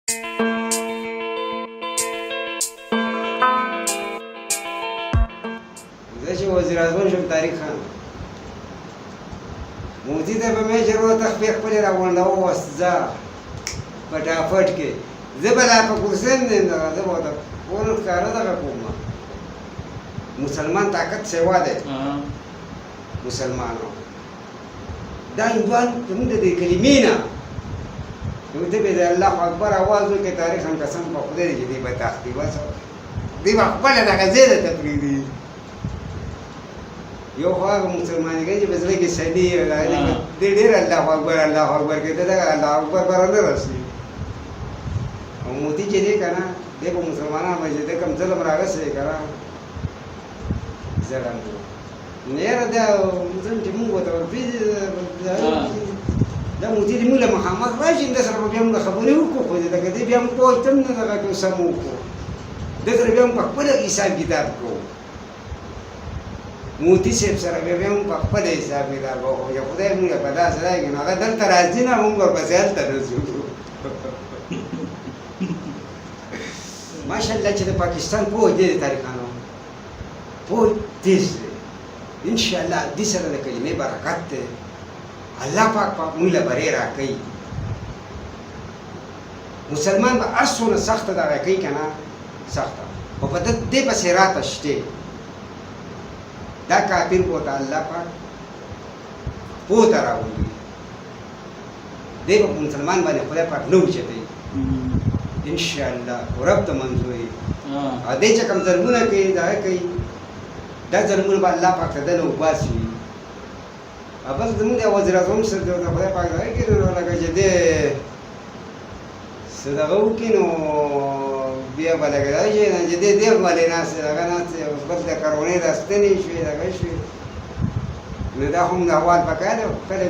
زه چې وزیر اعظم شم طارق خان مودي ته به مې ضرورت خپل خپلې راغونډاوه وسځه فټافټ کې زه به لا په کرسۍ نه یم دغه زه به ورته ټول ښکاره دغه کوم مسلمان طاقت سیوا دی مسلمانو دا هندوان زموږ د دې کلمې نه ته به د الله اکبر اواز وکړې تاریخ هم قسم په خدای دی چې دی به تاختي بس دی به خپله دغه ځای درته پرېږدي یو خو هغه مسلمانېږي چې په زړه کې سني دی ډېر الله اکبر کوي ته دغه الله اکبر به رانه رسي او مودي چې دی که نه دی په مسلمانانو باندې د کوم ظلم راغسې که نه ظلم نو یاره دا ظلم چې مونږ ورته ورپېږي دا مودي دې مونږ له مخامخ راشي ده سره به بیا مونږ خبرې وکړو خو دغه دی بیا مونږ په وخت هم نه دغه کوو سم وکړو ده سره بیا مونږ په خپله حساب کتاب کوو مودي صاحب سره بیا مونږ په خپله حساب کتاب کوو یا خدای مونږ له په داسې راکړي نو هغه دلته راځي نه مونږ ورپسې هلته نه ځو ماشاءالله چې د پاکستان پوه دی د طارقانو پوه تیز دی انشاءالله دې سره د کلمې برکت دی الله پاک موږ له برې راکوي مسلمان به هر څومره سخته دغه کوي که نه سخته خو په دې پسې راته شته دا کافر به ورته الله پاک پوه ته راولي دی به په مسلمان باندې خدای پاک نه اوچتوي انشاءالله رب ته منظوري او دی چې کوم ظلمونه کوي دغه کوي دا ظلمونه به الله پاک ته دنه وباسي او بس زموږ د وزیر اعظم صاحب د خدای پاک دغه کښې نو لکه چې دی څه دغه وکړي نو بیا به لکه دغه شي نه چې دی دې باندې ناست دی دغه ناست دی بس د کرونې دا ستنې شوې دغه شوې نو دا هم د احوال پکار دی کله